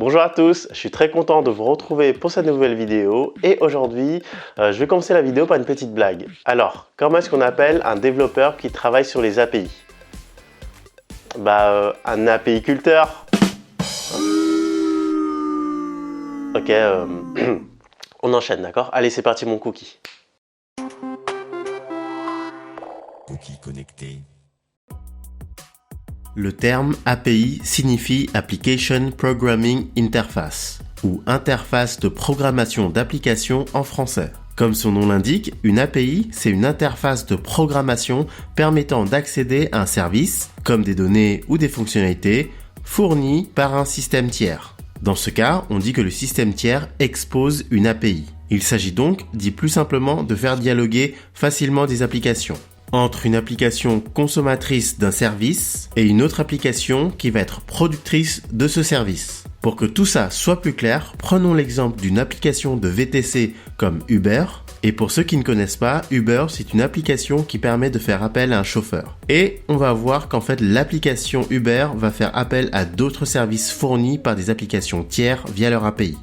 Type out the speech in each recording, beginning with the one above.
Bonjour à tous, je suis très content de vous retrouver pour cette nouvelle vidéo et aujourd'hui je vais commencer la vidéo par une petite blague. Alors, comment est-ce qu'on appelle un développeur qui travaille sur les API? Un API-culteur. Ok, on enchaîne, d'accord? Allez, c'est parti mon cookie. Cookie connecté. Le terme API signifie Application Programming Interface ou interface de programmation d'application en français. Comme son nom l'indique, une API, c'est une interface de programmation permettant d'accéder à un service, comme des données ou des fonctionnalités, fournies par un système tiers. Dans ce cas, on dit que le système tiers expose une API. Il s'agit donc, dit plus simplement, de faire dialoguer facilement des applications entre une application consommatrice d'un service et une autre application qui va être productrice de ce service. Pour que tout ça soit plus clair, prenons l'exemple d'une application de VTC comme Uber. Et pour ceux qui ne connaissent pas, Uber, c'est une application qui permet de faire appel à un chauffeur. Et on va voir qu'en fait, l'application Uber va faire appel à d'autres services fournis par des applications tiers via leur API.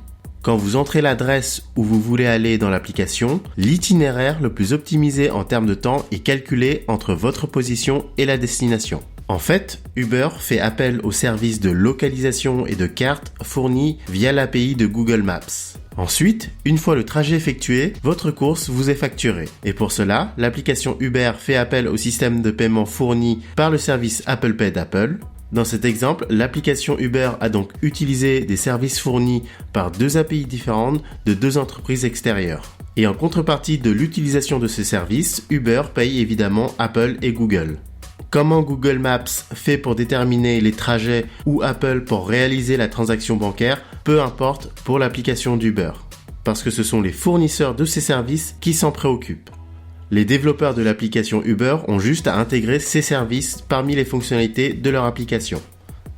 Quand vous entrez l'adresse où vous voulez aller dans l'application, l'itinéraire le plus optimisé en termes de temps est calculé entre votre position et la destination. En fait, Uber fait appel au service de localisation et de carte fourni via l'API de Google Maps. Ensuite, une fois le trajet effectué, votre course vous est facturée. Et pour cela, l'application Uber fait appel au système de paiement fourni par le service Apple Pay d'Apple. Dans cet exemple, l'application Uber a donc utilisé des services fournis par deux API différentes de deux entreprises extérieures. Et en contrepartie de l'utilisation de ces services, Uber paye évidemment Apple et Google. Comment Google Maps fait pour déterminer les trajets ou Apple pour réaliser la transaction bancaire, peu importe pour l'application d'Uber, parce que ce sont les fournisseurs de ces services qui s'en préoccupent. Les développeurs de l'application Uber ont juste à intégrer ces services parmi les fonctionnalités de leur application.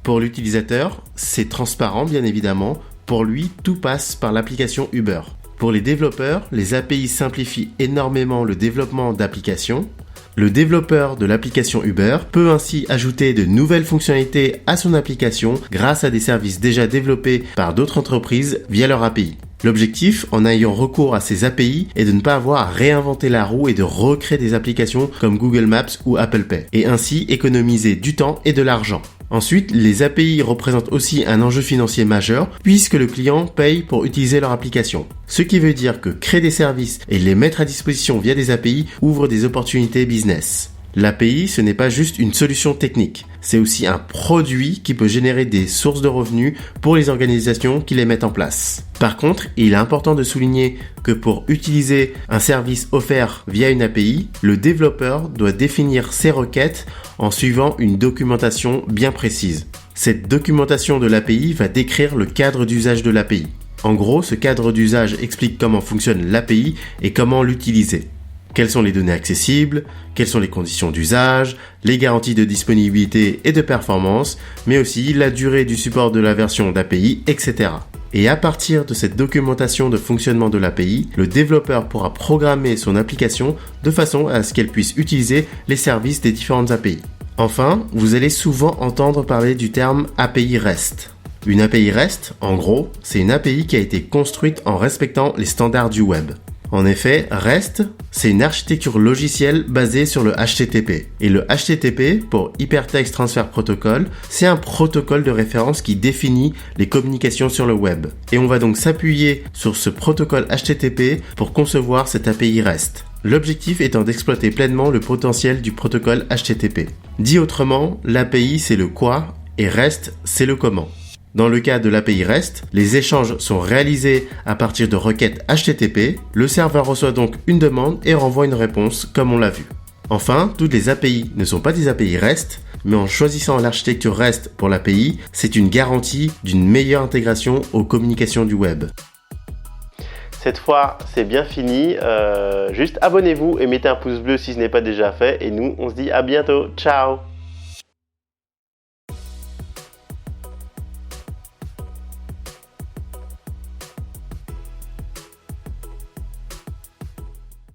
Pour l'utilisateur, c'est transparent bien évidemment, pour lui tout passe par l'application Uber. Pour les développeurs, les API simplifient énormément le développement d'applications. Le développeur de l'application Uber peut ainsi ajouter de nouvelles fonctionnalités à son application grâce à des services déjà développés par d'autres entreprises via leur API. L'objectif, en ayant recours à ces API, est de ne pas avoir à réinventer la roue et de recréer des applications comme Google Maps ou Apple Pay, et ainsi économiser du temps et de l'argent. Ensuite, les API représentent aussi un enjeu financier majeur puisque le client paye pour utiliser leur application. Ce qui veut dire que créer des services et les mettre à disposition via des API ouvre des opportunités business. L'API, ce n'est pas juste une solution technique, c'est aussi un produit qui peut générer des sources de revenus pour les organisations qui les mettent en place. Par contre, il est important de souligner que pour utiliser un service offert via une API, le développeur doit définir ses requêtes en suivant une documentation bien précise. Cette documentation de l'API va décrire le cadre d'usage de l'API. En gros, ce cadre d'usage explique comment fonctionne l'API et comment l'utiliser. Quelles sont les données accessibles, quelles sont les conditions d'usage, les garanties de disponibilité et de performance, mais aussi la durée du support de la version d'API, etc. Et à partir de cette documentation de fonctionnement de l'API, le développeur pourra programmer son application de façon à ce qu'elle puisse utiliser les services des différentes API. Enfin, vous allez souvent entendre parler du terme API REST. Une API REST, en gros, c'est une API qui a été construite en respectant les standards du web. En effet, REST, c'est une architecture logicielle basée sur le HTTP. Et le HTTP, pour Hypertext Transfer Protocol, c'est un protocole de référence qui définit les communications sur le web. Et on va donc s'appuyer sur ce protocole HTTP pour concevoir cette API REST. L'objectif étant d'exploiter pleinement le potentiel du protocole HTTP. Dit autrement, l'API c'est le quoi et REST c'est le comment. Dans le cas de l'API REST, les échanges sont réalisés à partir de requêtes HTTP, le serveur reçoit donc une demande et renvoie une réponse comme on l'a vu. Enfin, toutes les API ne sont pas des API REST, mais en choisissant l'architecture REST pour l'API, c'est une garantie d'une meilleure intégration aux communications du web. Cette fois, c'est bien fini. Juste abonnez-vous et mettez un pouce bleu si ce n'est pas déjà fait. Et nous, on se dit à bientôt. Ciao!